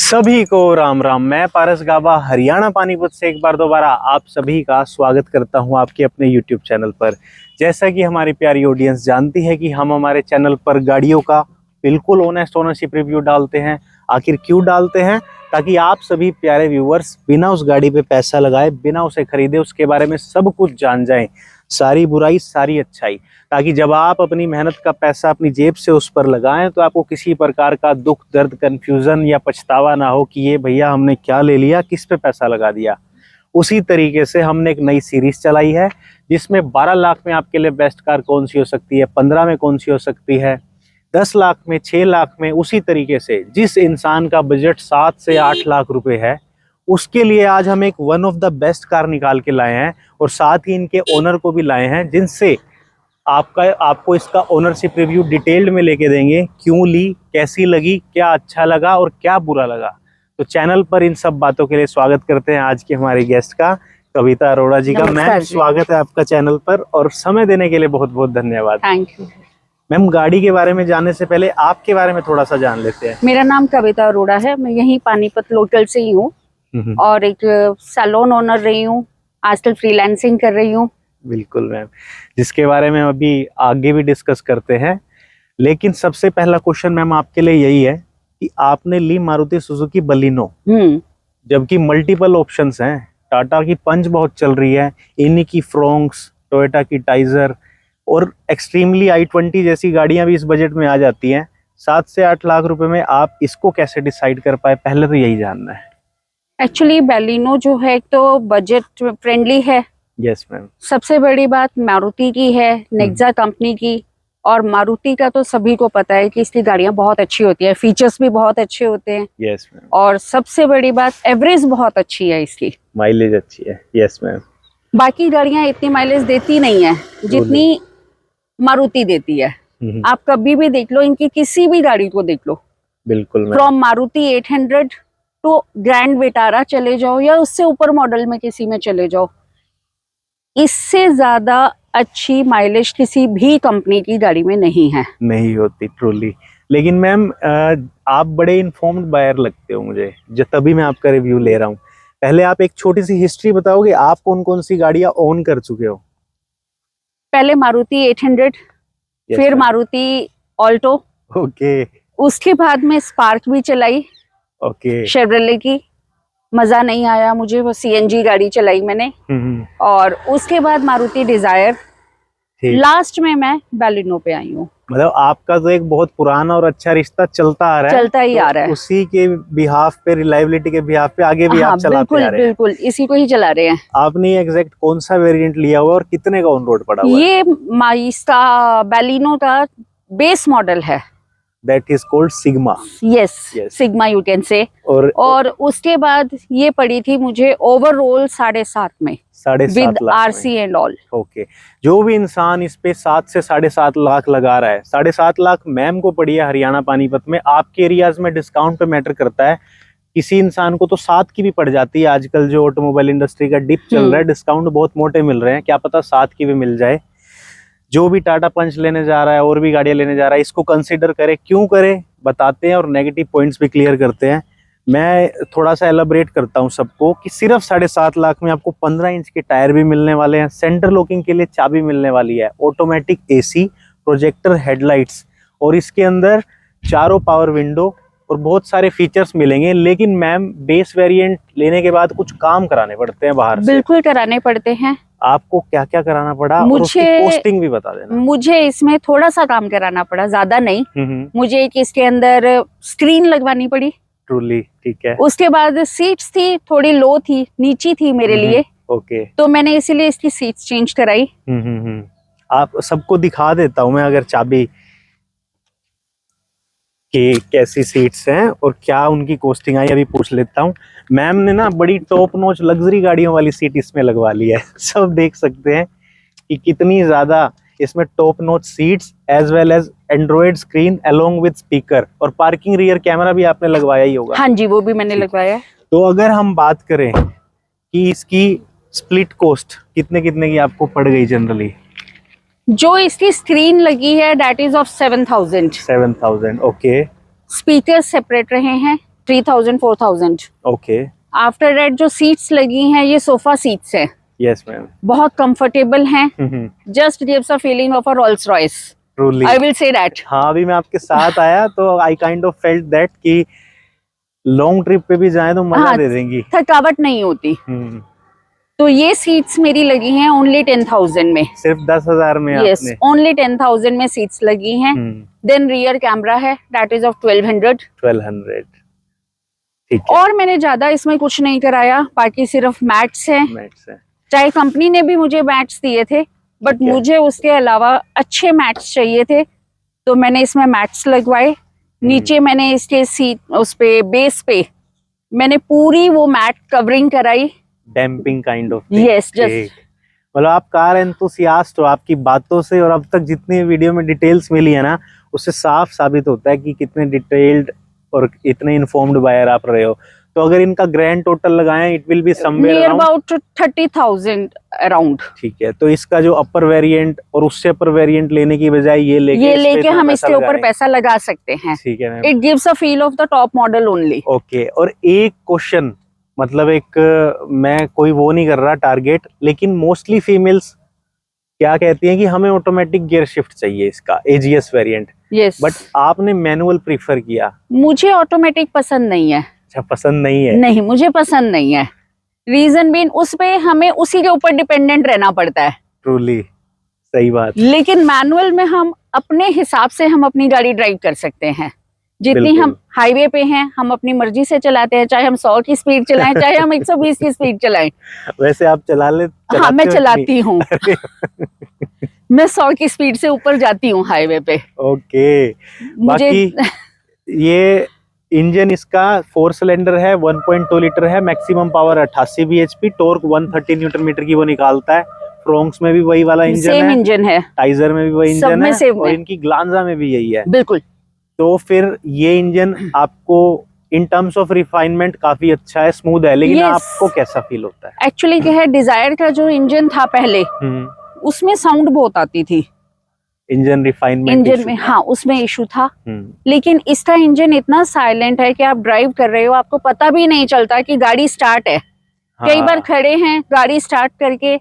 सभी को राम राम। मैं पारस गाबा हरियाणा पानीपत से एक बार दोबारा आप सभी का स्वागत करता हूं आपके अपने YouTube चैनल पर। जैसा कि हमारी प्यारी ऑडियंस जानती है कि हम हमारे चैनल पर गाड़ियों का बिल्कुल ऑनेस्ट ओनरशिप रिव्यू डालते हैं। आखिर क्यों डालते हैं? ताकि आप सभी प्यारे व्यूवर्स बिना उस गाड़ी पे पैसा लगाए, बिना उसे खरीदे, उसके बारे में सब कुछ जान जाएं, सारी बुराई सारी अच्छाई, ताकि जब आप अपनी मेहनत का पैसा अपनी जेब से उस पर लगाएं तो आपको किसी प्रकार का दुख दर्द कंफ्यूजन या पछतावा ना हो कि ये भैया हमने क्या ले लिया, किस पे पैसा लगा दिया। उसी तरीके से हमने एक नई सीरीज चलाई है जिसमें 12 लाख में आपके लिए बेस्ट कार कौन सी हो सकती है, 15 में कौन सी हो सकती है, 10 लाख में, 6 लाख में। उसी तरीके से जिस इंसान का बजट 7 से 8 लाख रुपए है उसके लिए आज हम एक one of the best car निकाल के लाए हैं और साथ ही इनके ओनर को भी लाए हैं, जिनसे आपको इसका ओनरशिप रिव्यू डिटेल्ड में लेके देंगे। क्यों ली, कैसी लगी, क्या अच्छा लगा और क्या बुरा लगा। तो चैनल पर इन सब बातों के लिए स्वागत करते हैं आज के हमारे गेस्ट का, कविता अरोड़ा जी का। मैम स्वागत है आपका चैनल पर और समय देने के लिए बहुत बहुत धन्यवाद। Thank you. मैम गाड़ी के बारे में जानने से पहले आपके बारे में थोड़ा सा जान लेते हैं। मेरा नाम कविता अरोड़ा है, मैं यहीं पानीपत लोकल से ही हूँ और एक सैलून ओनर रही हूँ, आजकल फ्रीलांसिंग कर रही हूँ। बिल्कुल मैम, जिसके बारे में अभी आगे भी डिस्कस करते हैं। लेकिन सबसे पहला क्वेश्चन मैम आपके लिए यही है कि आपने ली मारुति सुजुकी बलिनो, जबकि मल्टीपल ऑप्शंस हैं। टाटा की पंच बहुत चल रही है, इन्हीं की फ्रोंक्स, टोयोटा की टाइजर और एक्सट्रीमली i20 जैसी गाड़ियां भी इस बजट में आ जाती हैं। 7 से 8 लाख रुपए में आप इसको कैसे डिसाइड कर पाए, पहले तो यही जानना है। एक्चुअली बैलिनो जो है तो बजट फ्रेंडली है। Yes ma'am. सबसे बड़ी बात मारुति की है, नेक्सा कंपनी की। और मारुति का तो सभी को पता है कि इसकी गाड़ियां बहुत अच्छी होती है, फीचर्स भी बहुत अच्छे होते हैं। Yes ma'am. और सबसे बड़ी बात एवरेज बहुत अच्छी है इसकी, माइलेज अच्छी है। Yes ma'am. बाकी गाड़ियां इतनी माइलेज देती नहीं है जितनी मारुति देती है। आप कभी भी देख लो, इनकी किसी भी गाड़ी को देख लो, बिल्कुल। From Maruti 800 to Grand Vitara चले जाओ या उससे ऊपर मॉडल में किसी में चले जाओ, इससे ज्यादा अच्छी माइलेज किसी भी कंपनी की गाड़ी में नहीं है, नहीं होती ट्रूली। लेकिन मैम आप बड़े इन्फॉर्म्ड बायर लगते हो मुझे, जो तभी मैं आपका रिव्यू ले रहा हूँ। पहले आप एक छोटी सी हिस्ट्री बताओगे, आप कौन कौन सी गाड़ियां ओन कर चुके हो? पहले मारुति 800, फिर मारुति ऑल्टो, ओके, उसके बाद में स्पार्क भी चलाई, ओके, शेवरले की, मजा नहीं आया मुझे, वो सीएनजी गाड़ी चलाई मैंने। और उसके बाद मारुति डिजायर, लास्ट में मैं बैलिनो पे आई हूँ। मतलब आपका तो एक बहुत पुराना और अच्छा रिश्ता चलता आ रहा है, चलता ही आ रहा है। उसी के बिहाफ पे, रिलायबिलिटी के बिहाफ पे आगे भी आप चलाते आ रहे हैं। बिल्कुल इसी को ही चला रहे हैं। आपने एग्जैक्ट कौन सा वेरिएंट लिया हुआ और कितने का ऑन रोड पड़ा हुआ? ये इसका बैलिनो का बेस मॉडल है, That is called Sigma. Yes, Sigma you can say. और उसके बाद ये पड़ी थी मुझे ओवरऑल 7.5 में, 7.5 lakh RC and all. Okay, जो भी इंसान इस पे 7 से 7.5 लाख लगा रहा है, 7.5 लाख मैम को पड़ी है हरियाणा पानीपत में। आपके एरियाज में डिस्काउंट पे मैटर करता है, किसी इंसान को तो 7 की भी पड़ जाती है। आजकल जो ऑटोमोबाइल इंडस्ट्री का डिप चल रहा है, डिस्काउंट बहुत मोटे मिल रहे हैं, क्या पता 7 की भी मिल जाए। जो भी टाटा पंच लेने जा रहा है और भी गाड़ियां लेने जा रहा है, इसको कंसीडर करे। क्यों करे बताते हैं और नेगेटिव पॉइंट्स भी क्लियर करते हैं। मैं थोड़ा सा एलाबरेट करता हूं सबको कि सिर्फ 7.5 लाख में आपको 15 इंच के टायर भी मिलने वाले हैं, सेंटर लॉकिंग के लिए चाबी मिलने वाली है, ऑटोमेटिक एसी, प्रोजेक्टर हेडलाइट्स और इसके अंदर चारों पावर विंडो और बहुत सारे फीचर्स मिलेंगे। लेकिन मैम बेस वेरिएंट लेने के बाद कुछ काम कराने पड़ते हैं बाहर से। बिल्कुल कराने पड़ते हैं। आपको क्या क्या कराना पड़ा और उसकी कॉस्टिंग भी बता देना। मुझे इसमें थोड़ा सा काम कराना पड़ा, ज्यादा नहीं। मुझे एक इसके अंदर स्क्रीन लगवानी पड़ी। ट्रूली ठीक है। उसके बाद सीट्स थी थोड़ी लो थी, नीची थी मेरे लिए, ओके, तो मैंने इसीलिए इसकी सीट्स चेंज कराई। आप सबको दिखा देता हूँ मैं अगर चाबी कि कैसी सीट्स हैं और क्या उनकी कॉस्टिंग आई, अभी पूछ लेता हूँ। मैम ने ना बड़ी टॉप नॉच लग्जरी गाड़ियों वाली सीट इसमें लगवा ली है। सब देख सकते हैं कि कितनी ज्यादा इसमें top notch seats as well as Android screen along with speaker और पार्किंग रियर कैमरा भी आपने लगवाया ही होगा। हाँ जी, वो भी मैंने लगवाया। तो अगर हम बात करें कि इसकी स्प्लिट कॉस्ट कितने कितने की आपको पड़ गई जनरली? जो इसकी स्क्रीन लगी है that is of 7,000। 7,000 okay. Speaker separate रहे हैं, 3000 4000। ओके, आफ्टर दैट जो सीट्स लगी हैं ये सोफा सीट्स हैं, यस मैम। बहुत कंफर्टेबल हैं, just gives a feeling of a Rolls Royce, truly, I will say that. हाँ अभी मैं आपके साथ आया तो I kind of felt that कि लॉन्ग ट्रिप पे भी जाए तो मजा हाँ, दे देंगी। थकावट नहीं होती। तो ये सीट्स मेरी लगी हैं ओनली 10,000 में, सिर्फ 10,000 में यस, आपने? ओनली 10,000 में सीट्स लगी हैं। देन रियर कैमरा है, दैट इज ऑफ 1200। 1200, ठीक है। और मैंने ज्यादा इसमें कुछ नहीं कराया, बाकी सिर्फ मैट्स हैं। मैट्स है, चाहे कंपनी ने भी मुझे मैट्स दिए थे, बट ठीक है। मुझे उसके अलावा अच्छे मैट्स चाहिए थे, तो मैंने इसमें मैट्स लगवाए। नीचे मैंने इसके सीट उस पे बेस पे मैंने पूरी वो मैट कवरिंग कराई। Damping kind of, yes, just मतलब आप कार एंथुसियास्ट हो। आपकी बातों से और अब तक जितनी वीडियो में डिटेल्स मिली है ना, उससे साफ साबित होता है कि कितने डिटेल्ड और इतने इन्फॉर्म्ड बायर आप रहे हो। तो अगर इनका ग्रैंड टोटल लगाएं, it will be somewhere near around about 30,000 around. ठीक है। तो इसका जो अपर वेरिएंट और उससे अपर वेरिएंट लेने की बजाय ये लेके हम इसके ऊपर पैसा लगा सकते हैं। ठीक है ma'am, it gives a feel of the top model only. Okay. और एक क्वेश्चन, मतलब एक मैं कोई वो नहीं कर रहा टारगेट, लेकिन मोस्टली फीमेल्स क्या कहती हैं कि हमें ऑटोमेटिक गियर शिफ्ट चाहिए इसका एजीएस वेरिएंट, यस, बट आपने मैनुअल प्रीफर किया। मुझे ऑटोमेटिक पसंद नहीं है। अच्छा, पसंद नहीं है? नहीं, मुझे पसंद नहीं है। रीजन बीन उस पे हमें उसी के ऊपर डिपेंडेंट रहना पड़ता है। ट्रूली सही बात। लेकिन मैनुअल में हम अपने हिसाब से हम अपनी गाड़ी ड्राइव कर सकते हैं। जितनी बिल्कुल। हम हाईवे पे हैं हम अपनी मर्जी से चलाते हैं, चाहे हम 100 की स्पीड चलाएं चाहे हम 120 की स्पीड चलाएं। वैसे आप हाँ, मैं चलाती हूँ। मैं 100 की स्पीड से ऊपर जाती हूँ हाईवे पे। ओके। बाकी ये इंजन इसका 4 सिलेंडर है, 1.2 लीटर है, maximum power 88 bhp, torque 130 newton metre की वो निकालता है। फ्रोंक्स में भी वही वाला इंजन सेम है, इंजन है, टाइजर में भी वही सब इंजन में है, सेम और है। इनकी ग्लांजा में भी यही है। बिल्कुल। तो फिर ये इंजन आपको इन टर्म्स ऑफ रिफाइनमेंट काफी अच्छा है, स्मूथ है, लेकिन Yes. आपको कैसा फील होता है? एक्चुअली क्या है, डिजायर का जो इंजन था पहले उसमें साउंड बहुत आती थी इंजन रिफाइनमेंट इंजन में, हाँ उसमें इशू था। लेकिन इसका इंजन इतना साइलेंट है कि आप ड्राइव कर रहे हो आपको पता भी नहीं चलता कि गाड़ी स्टार्ट है। हाँ, कई बार खड़े हैं गाड़ी स्टार्ट करके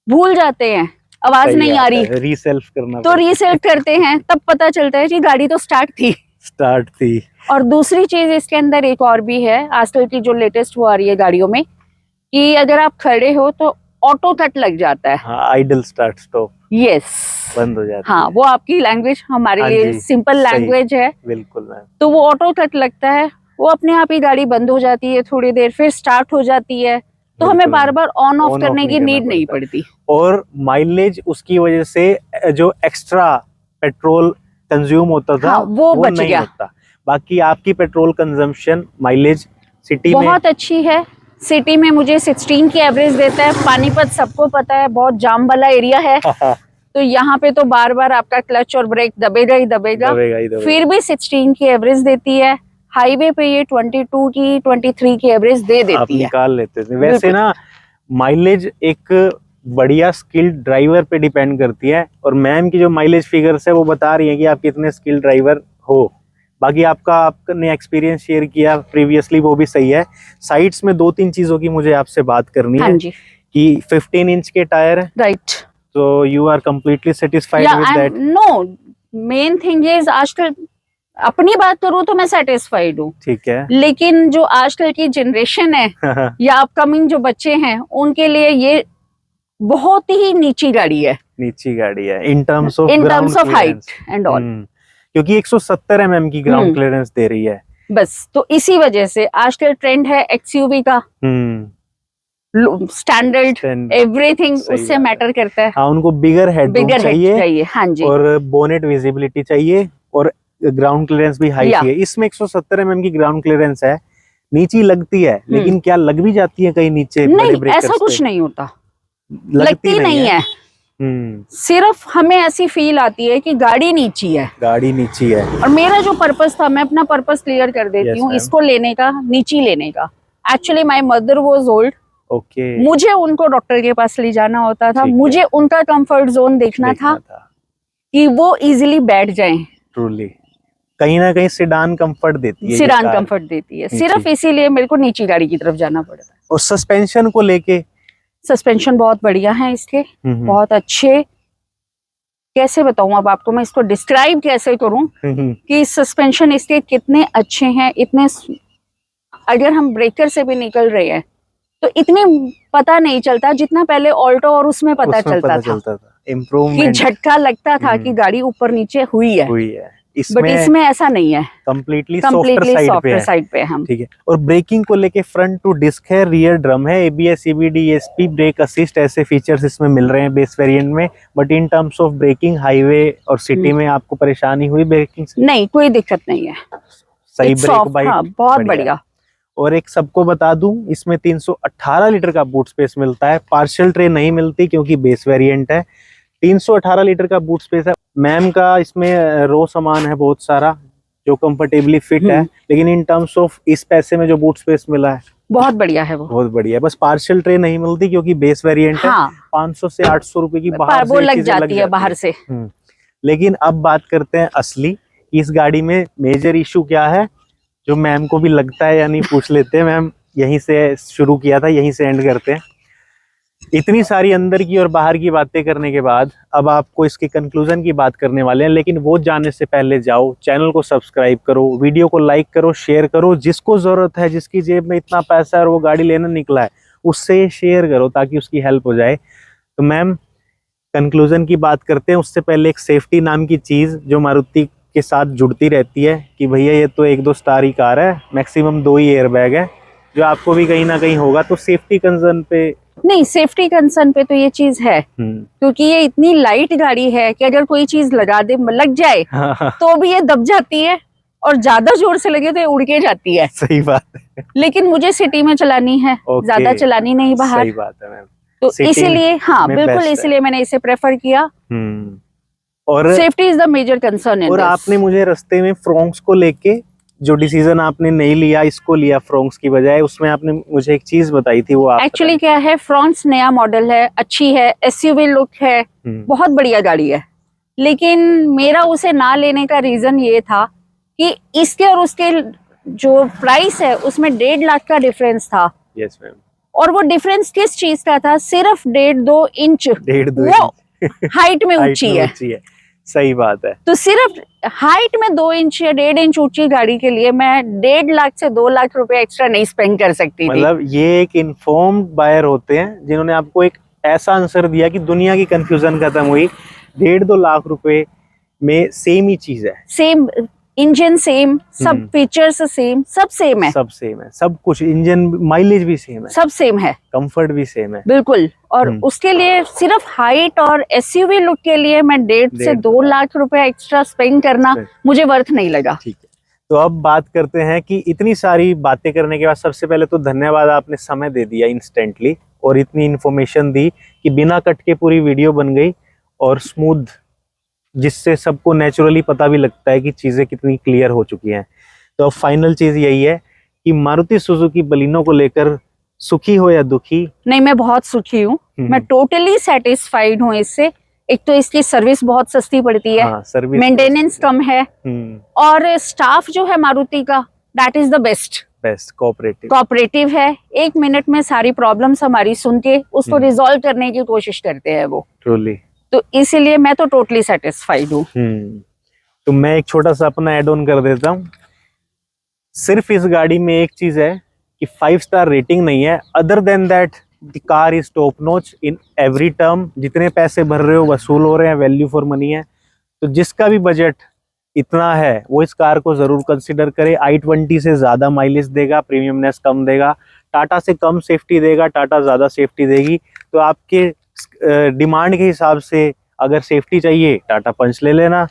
भूल जाते हैं, आवाज नहीं आ रही, रीसेल्फ करना तो रीसेट करते हैं, तब पता चलता है कि गाड़ी तो स्टार्ट थी। और दूसरी चीज इसके अंदर एक और भी है, आजकल की जो लेटेस्ट वो आ रही है गाड़ियों में, कि अगर आप खड़े हो तो ऑटो कट लग जाता है। हाँ, आइडल स्टार्ट स्टॉप, यस, बंद हो जाता हाँ, वो आपकी लैंग्वेज, हमारे हाँ लिए जी, सिंपल सही। लैंग्वेज है। बिल्कुल मैम। तो वो ऑटो कट लगता है, वो अपने आप ही गाड़ी बंद हो जाती है, थोड़ी देर फिर स्टार्ट हो जाती है, तो हमें बार बार ऑन ऑफ करने की नीड नहीं पड़ती। और माइलेज उसकी वजह से जो एक्स्ट्रा पेट्रोल कंज्यूम होता था, हाँ, वो बच नहीं गया। होता। बाकी आपकी पेट्रोल कंजम्पशन माइलेज सिटी में बहुत अच्छी है। सिटी में मुझे 16 की एवरेज देता है। पानीपत सबको पता है बहुत जाम वाला एरिया है, तो यहाँ पे तो बार बार आपका क्लच और ब्रेक दबेगा ही दबेगा, फिर भी 16 की एवरेज देती है। हाईवे पे ये 22 की 23 की एवरेज दे आप देती है। निकाल लेते थे। वैसे ना माइलेज एक बढ़िया स्किल्ड ड्राइवर पे डिपेंड करती है, और मैम की जो माइलेज फिगर्स है वो बता रही है कि आप कितने स्किल्ड ड्राइवर हो। बाकी आपने एक्सपीरियंस शेयर किया प्रीवियसली, वो भी सही है। साइड्स में 2-3 चीजों की मुझे आपसे बात करनी है कि 15 इंच के टायर है, राइट, तो you are completely satisfied with that? No, main thing is आजकल अपनी बात करूं तो मैं सेटिस्फाइड हूँ, ठीक है। लेकिन जो आजकल की जनरेशन है या अपकमिंग जो बच्चे हैं उनके लिए ये बहुत ही नीची गाड़ी है। नीची गाड़ी है इन terms of height and all, क्योंकि 170 mm की ग्राउंड क्लियरेंस दे रही है। बस तो इसी वजह से आजकल ट्रेंड है एक्सयूवी का, स्टैंडर्ड एवरीथिंग उससे मैटर करता है। हाँ, उनको बिगर हेडरूम चाहिए, हाँ जी, और बोनेट विजिबिलिटी चाहिए, और ग्राउंड क्लियरेंस भी हाई चाहिए। इसमें 170 mm की ग्राउंड क्लियरेंस है, नीची लगती है, लेकिन क्या लग भी जाती है कहीं नीचे? नहीं, ऐसा कुछ नहीं होता, लगती नहीं है। सिर्फ हमें ऐसी फील आती है कि गाड़ी नीची है, गाड़ी नीची है। और मेरा जो पर्पस था, मैं अपना पर्पस क्लियर कर देती हूँ, इसको लेने का, नीची लेने का। Actually my mother was old, मुझे उनको डॉक्टर के पास ले जाना होता था, मुझे उनका कंफर्ट जोन देखना था कि वो इजीली बैठ जाएं। ट्रूली कहीं ना कहीं सेडान कंफर्ट देती है, सिडान कंफर्ट देती है, सिर्फ इसीलिए मेरे को नीची गाड़ी की तरफ जाना पड़ता है। और सस्पेंशन को लेके सस्पेंशन बहुत बढ़िया है इसके, बहुत अच्छे। कैसे बताऊं अब आपको, मैं इसको डिस्क्राइब कैसे करूं कि सस्पेंशन इसके कितने अच्छे हैं। इतने, अगर हम ब्रेकर से भी निकल रहे हैं तो इतने पता नहीं चलता जितना पहले ऑल्टो और उसमें पता चलता था। इम्प्रूवमेंट, कि झटका लगता था कि गाड़ी ऊपर नीचे हुई है। बट इसमें ऐसा नहीं है, कंप्लीटली सॉफ्टर साइड पे हम। ठीक है। और ब्रेकिंग को लेके फ्रंट टू डिस्क है, रियर ड्रम है, ABS, EBD, ESP, brake assist, ऐसे फीचर्स इसमें मिल रहे हैं बेस वेरिएंट में। But in terms of braking highway और सिटी में आपको परेशानी हुई ब्रेकिंग से? नहीं, कोई दिक्कत नहीं है, सही ब्रेक बाइक, हाँ, बहुत बढ़िया। और एक सबको बता दूं, इसमें 318 लीटर का बूट स्पेस मिलता है। पार्शियल ट्रे नहीं मिलती क्योंकि बेस वेरिएंट है। 318 लीटर का बूट स्पेस है। मैम का इसमें रो सामान है बहुत सारा जो कंफर्टेबली फिट है, लेकिन इन टर्म्स ऑफ इस पैसे में जो बूट स्पेस मिला है बहुत बढ़िया है, वो बहुत बढ़िया है। बस पार्शियल ट्रे नहीं मिलती क्योंकि बेस वेरिएंट है। 500 से 800 रुपए की बाहर वो लग जाती है बाहर से। लेकिन अब बात करते हैं असली, इस गाड़ी में मेजर इशू क्या है जो मैम को भी लगता है, यानी पूछ लेते हैं। मैम, यहीं से शुरू किया था, यहीं से एंड करते हैं। इतनी सारी अंदर की और बाहर की बातें करने के बाद अब आपको इसके कंक्लूजन की बात करने वाले हैं, लेकिन वो जानने से पहले जाओ चैनल को सब्सक्राइब करो, वीडियो को लाइक करो, शेयर करो। जिसको जरूरत है, जिसकी जेब में इतना पैसा है और वो गाड़ी लेने निकला है, उससे शेयर करो ताकि उसकी हेल्प हो जाए। तो मैम, कंक्लूजन की बात करते हैं। उससे पहले एक सेफ्टी नाम की चीज जो मारुति के साथ जुड़ती रहती है कि भैया ये तो 1-2 स्टार ही कार है, मैक्सिमम 2 ही एयरबैग है, जो आपको भी कहीं ना कहीं होगा। तो सेफ्टी कंसर्न पे नहीं, सेफ्टी कंसर्न पे तो ये चीज है, क्योंकि ये इतनी लाइट गाड़ी है कि अगर कोई चीज लग जाए तो भी ये दब जाती है, और ज्यादा जोर से लगे तो ये उड़ के जाती है। सही बात है। लेकिन मुझे सिटी में चलानी है, ज्यादा चलानी नहीं बाहर। सही बात है मैम। तो इसीलिए, हाँ बिल्कुल, इसीलिए मैंने इसे प्रेफर किया। और safety is the major concern. और आपने मुझे रास्ते में फ्रोंक्स को लेके जो डिसीजन आपने नहीं लिया, इसको लिया फ्रोंक्स की बजाय, उसमें आपने मुझे एक चीज बताई थी, वो आप एक्चुअली क्या है, फ्रोंक्स नया मॉडल है, अच्छी है, SUV लुक है, बहुत बढ़िया गाड़ी है। लेकिन मेरा उसे ना लेने का रीजन ये था कि इसके और उसके जो प्राइस है उसमें 1.5 लाख का डिफरेंस था। Yes ma'am. और वो डिफरेंस किस चीज का था? सिर्फ 1.5-2 इंच, 1.5 हाइट में ऊंची है। सही बात है। तो सिर्फ हाइट में 2 इंच या 1.5 इंच ऊंची गाड़ी के लिए मैं 1.5 लाख से 2 लाख रुपए एक्स्ट्रा नहीं स्पेंड कर सकती थी। मतलब ये एक इन्फॉर्म्ड बायर होते हैं जिन्होंने आपको एक ऐसा आंसर दिया कि दुनिया की कंफ्यूजन खत्म हुई। 1.5-2 लाख रुपए में सेम ही चीज है, सेम इंजन, सेम सब फीचर्स, सेम सब सेम है, सब सेम है, सब कुछ, इंजन माइलेज भी सेम है, सब सेम है, कंफर्ट भी सेम है, बिल्कुल। और उसके लिए सिर्फ हाइट और SUV लुक के लिए मैं 1.5 से 2 लाख रुपए एक्स्ट्रा स्पेंड करना मुझे वर्थ नहीं लगा। ठीक है, तो अब बात करते हैं कि इतनी सारी बातें करने के बाद सबसे पहले तो धन्यवाद, आपने समय दे दिया इंस्टेंटली और इतनी इन्फॉर्मेशन दी कि बिना कट के पूरी वीडियो बन गई और स्मूथ, जिससे सबको नेचुरली पता भी लगता है कि चीज़ें कितनी क्लियर हो चुकी हैं। तो अब फाइनल चीज़ यही है कि मारुति सुजुकी बलिनो को लेकर सुखी हो या दुखी? नहीं, मैं बहुत सुखी हूँ, मैं टोटली सेटिस्फाइड हूँ इससे। एक तो इसकी सर्विस बहुत सस्ती पड़ती है, सर्विस मेंटेनेंस कम है, और स्टाफ जो है मारुति का that is the best cooperative है। 1 मिनट में सारी प्रॉब्लम्स हमारी सुन के उसको रिजॉल्व करने की कोशिश करते हैं वो, ट्रूली। तो इसीलिए मैं तो टोटली सेटिस्फाइड हूँ। तो मैं एक छोटा सा अपना एड ऑन कर देता हूँ। सिर्फ इस गाड़ी में एक चीज है कि 5 स्टार रेटिंग नहीं है, other than that the car is top notch in every term. जितने पैसे भर रहे हो वसूल हो रहे हैं, वैल्यू फॉर मनी है। तो जिसका भी बजट इतना है वो इस कार को जरूर कंसिडर करे। i20 से ज्यादा माइलेज देगा, प्रीमियमनेस कम देगा, टाटा से कम सेफ्टी देगा, टाटा ज्यादा सेफ्टी देगी। तो आपके डिमांड के हिसाब से अगर सेफ्टी चाहिए टाटा पंच ले लेना,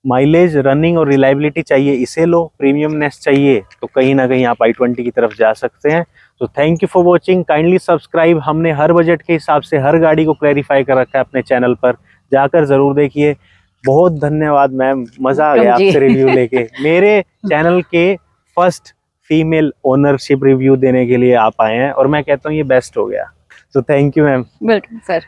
माइलेज, रनिंग और रिलायबिलिटी चाहिए इसे लो, प्रीमियमनेस चाहिए तो कहीं ना कहीं आप i20 की तरफ जा सकते हैं। तो thank you for watching, kindly subscribe. हमने हर बजट के हिसाब से हर गाड़ी को क्लैरिफाई कर रखा है अपने चैनल पर, जाकर जरूर देखिए। बहुत धन्यवाद मैम, मजा आ गया आपसे रिव्यू लेके। मेरे चैनल के फर्स्ट फीमेल ओनरशिप रिव्यू देने के लिए आप आए हैं और मैं कहता हूँ ये बेस्ट हो गया। So thank you, ma'am. Welcome, sir.